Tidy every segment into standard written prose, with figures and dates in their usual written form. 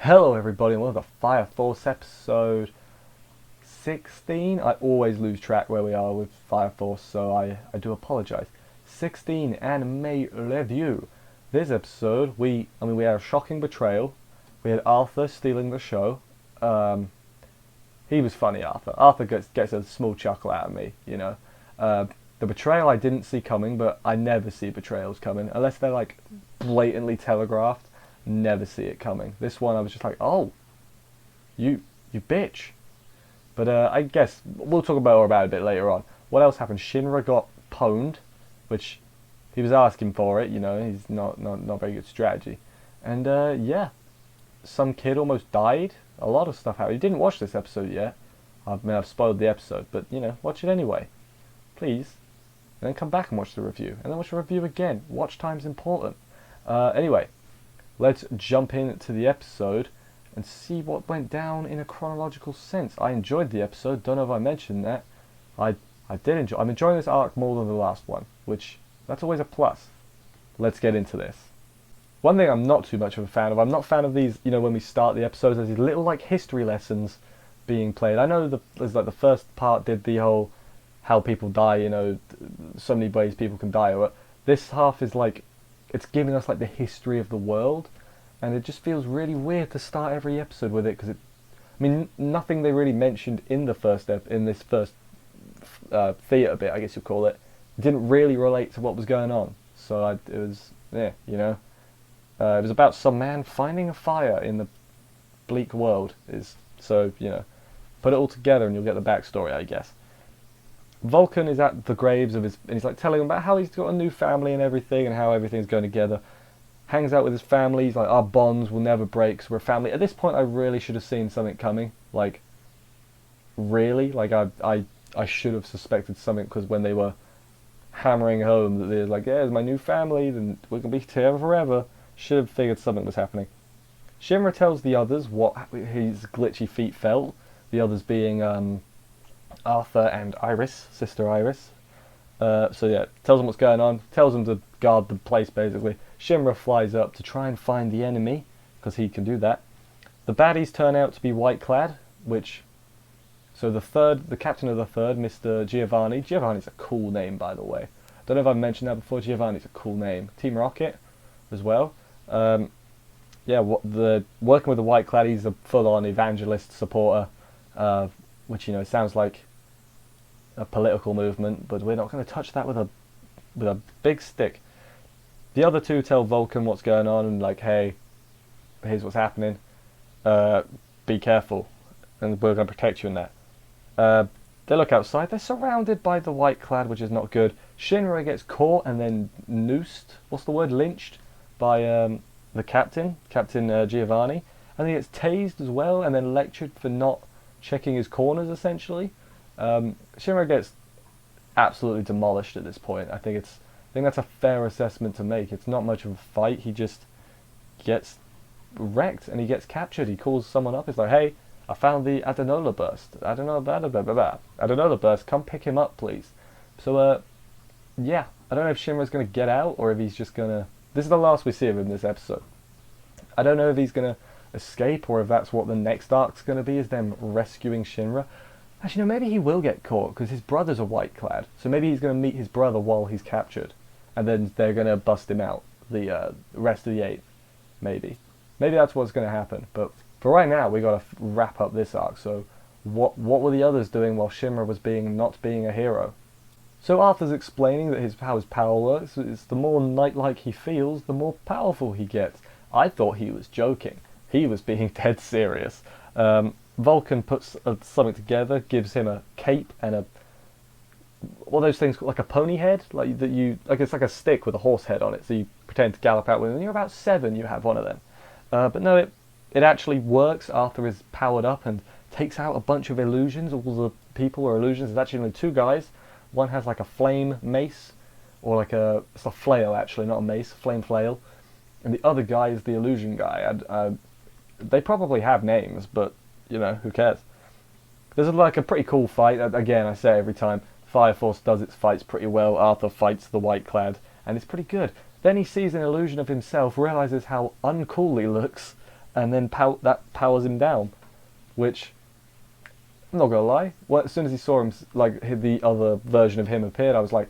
Hello everybody and welcome to Fire Force episode 16. I always lose track where we are with Fire Force, so I do apologise. 16 anime review. This episode, we had a shocking betrayal. We had Arthur stealing the show. He was funny, Arthur. Arthur gets a small chuckle out of me, you know. The betrayal I didn't see coming, but I never see betrayals coming unless they're like blatantly telegraphed. Never see it coming. This one I was just like, oh, you bitch. But I guess we'll talk more about it a bit later on. What else happened? Shinra got pwned, which he was asking for it. You know, he's not very good strategy. And yeah, some kid almost died. A lot of stuff happened. You didn't watch this episode yet. I've spoiled the episode, but you know, watch it anyway, please. And then come back and watch the review, and then watch the review again. Watch time's important. Anyway. Let's jump into the episode and see what went down in a chronological sense. I enjoyed the episode. Don't know if I mentioned that. I did enjoy. I'm enjoying this arc more than the last one, which that's always a plus. Let's get into this. One thing I'm not too much of a fan of. I'm not a fan of these. You know, when we start the episodes, there's these little like history lessons being played. I know there's like the first part did the whole how people die. You know, so many ways people can die. Or this half is like. It's giving us like the history of the world, and it just feels really weird to start every episode with it because nothing they really mentioned in the in this first theater bit, I guess you'd call it, didn't really relate to what was going on. So it was, yeah, you know, it was about some man finding a fire in the bleak world. So you know, put it all together and you'll get the backstory, I guess. Vulcan is at the graves of and he's like telling him about how he's got a new family and everything and how everything's going together. Hangs out with his family. He's like, our bonds will never break, so we're a family. At this point, I really should have seen something coming. Like, really? Like, I should have suspected something because when they were hammering home that they're like, yeah, it's my new family, then we're going to be together forever. Should have figured something was happening. Shinra tells the others what his glitchy feet felt. The others being, Arthur and Iris, sister Iris. So yeah, tells them what's going on, tells them to guard the place basically. Shinra flies up to try and find the enemy, because he can do that. The baddies turn out to be white clad, so the captain of the third, Mr. Giovanni. Giovanni's a cool name, by the way. Don't know if I've mentioned that before. Giovanni's a cool name. Team Rocket as well. Yeah, working with the white clad, he's a full-on evangelist supporter, which, you know, sounds like a political movement, but we're not going to touch that with a big stick. The other two tell Vulcan what's going on and like, hey, here's what's happening. Be careful, and we're going to protect you in that. They look outside. They're surrounded by the white clad, which is not good. Shinra gets caught and then noosed. What's the word? Lynched by the Captain Giovanni, and he gets tased as well, and then lectured for not checking his corners, essentially. Shinra gets absolutely demolished at this point. I think that's a fair assessment to make. It's not much of a fight. He just gets wrecked and he gets captured. He calls someone up. He's like, hey, I found the Adenola burst. Adenola burst. Come pick him up, please. So, yeah. I don't know if Shinra's going to get out or if he's just going to... This is the last we see of him this episode. I don't know if he's going to escape or if that's what the next arc's going to be, is them rescuing Shinra. Actually, no, maybe he will get caught because his brothers are white clad. So maybe he's going to meet his brother while he's captured, and then they're going to bust him out. The rest of the 8th, maybe that's what's going to happen. But for right now, we got to wrap up this arc. So what were the others doing while Shinra was not being a hero? So Arthur's explaining that how his power works. It's the more knight-like he feels, the more powerful he gets. I thought he was joking. He was being dead serious. Vulcan puts something together, gives him a cape and what are those things called, like a pony head, it's like a stick with a horse head on it. So you pretend to gallop out with it. When you're about 7, you have one of them. But no, it actually works. Arthur is powered up and takes out a bunch of illusions. All the people are illusions. There's actually only 2 guys. One has like a flame mace, or it's a flail actually, not a mace, flame flail. And the other guy is the illusion guy. They probably have names, but you know, who cares? There's like a pretty cool fight. Again, I say every time, Fire Force does its fights pretty well. Arthur fights the white clad, and it's pretty good. Then he sees an illusion of himself, realizes how uncool he looks, and then that powers him down, which, I'm not gonna lie, well, as soon as he saw him, like the other version of him appeared, I was like,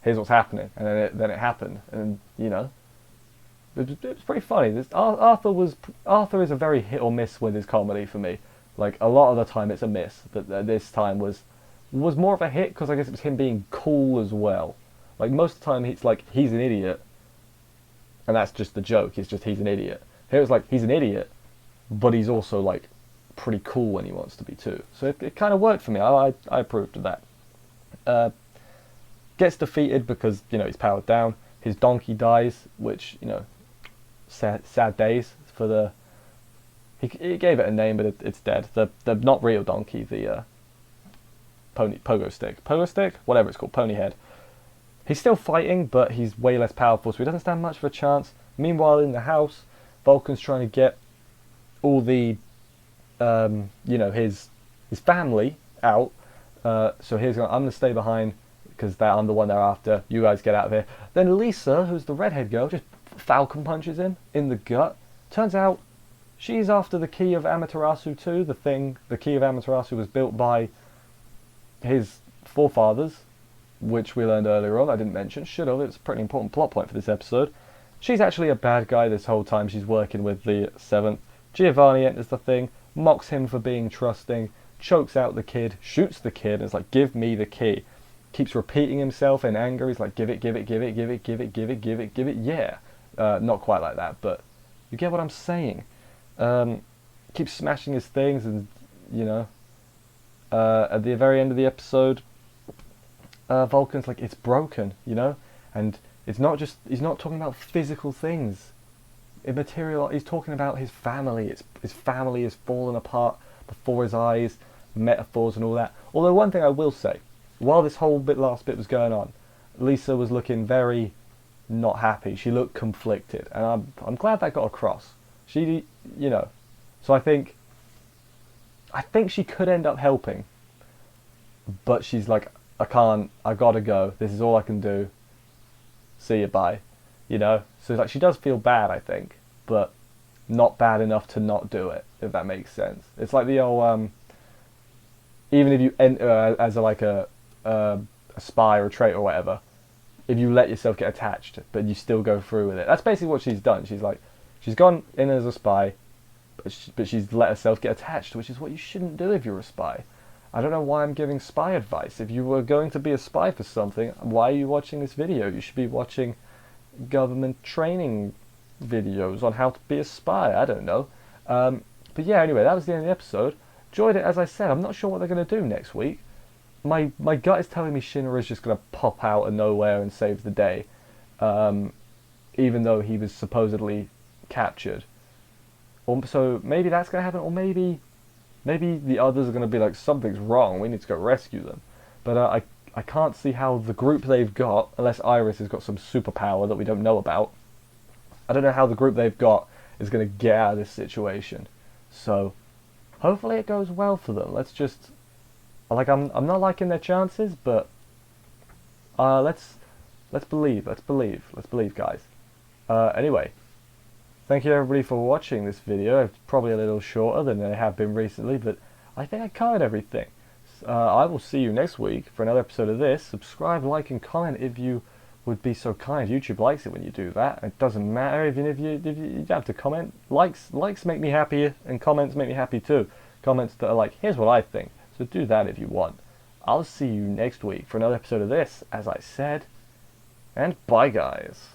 here's what's happening, and then it happened, and it was pretty funny. Arthur is a very hit or miss with his comedy for me. Like, a lot of the time it's a miss, but this time was more of a hit because I guess it was him being cool as well. Like, most of the time it's like he's an idiot, and that's just the joke. It's just he's an idiot. Here it's like he's an idiot, but he's also like pretty cool when he wants to be too. So it kind of worked for me. I approved of that. Gets defeated because he's powered down. His donkey dies, which sad days for the. He gave it a name, but it's dead. The not real donkey, the pogo stick, whatever it's called, pony head. He's still fighting, but he's way less powerful, so he doesn't stand much of a chance. Meanwhile, in the house, Vulcan's trying to get all the, his family out. So he's going, I'm going to stay behind because I'm the one they're after. You guys get out of here. Then Lisa, who's the redhead girl, just falcon punches him in the gut. Turns out she's after the key of Amaterasu too. The key of Amaterasu was built by his forefathers, which we learned earlier on. I didn't mention. Should have. It's a pretty important plot point for this episode. She's actually a bad guy this whole time. She's working with the Seventh. Giovanni enters the thing, mocks him for being trusting, chokes out the kid, shoots the kid, and is like, give me the key. Keeps repeating himself in anger. He's like, give it, give it, give it, give it, give it, give it, give it, give it. Yeah. Not quite like that, but you get what I'm saying. Keeps smashing his things, and at the very end of the episode, Vulcan's like, it's broken, and it's not just, he's not talking about physical things, immaterial. He's talking about his family. His family is falling apart before his eyes, metaphors and all that. Although one thing I will say, while this whole last bit was going on, Lisa was looking very not happy. She looked conflicted, and I'm glad that got across. She, so I think she could end up helping, but she's like, I gotta go. This is all I can do. See you, bye. So like, she does feel bad, I think, but not bad enough to not do it, if that makes sense. It's like the old, even if you enter as a spy or a traitor or whatever, if you let yourself get attached, but you still go through with it. That's basically what she's done. She's like, she's gone in as a spy, but she's let herself get attached, which is what you shouldn't do if you're a spy. I don't know why I'm giving spy advice. If you were going to be a spy for something, why are you watching this video? You should be watching government training videos on how to be a spy. I don't know. But yeah, anyway, that was the end of the episode. Enjoyed it, as I said. I'm not sure what they're going to do next week. My gut is telling me Shinra is just going to pop out of nowhere and save the day, even though he was supposedly captured. So maybe that's going to happen, or maybe the others are going to be like, something's wrong, we need to go rescue them. But I can't see how the group they've got, unless Iris has got some superpower that we don't know about, I don't know how the group they've got is going to get out of this situation. So hopefully it goes well for them. Let's just, like, I'm not liking their chances, but let's believe, guys. Anyway, thank you everybody for watching this video. It's probably a little shorter than they have been recently, but I think I covered everything. I will see you next week for another episode of this. Subscribe, like, and comment if you would be so kind. YouTube likes it when you do that. It doesn't matter even if you have to comment. Likes make me happy, and comments make me happy too. Comments that are like, here's what I think. So do that if you want. I'll see you next week for another episode of this, as I said. And bye, guys.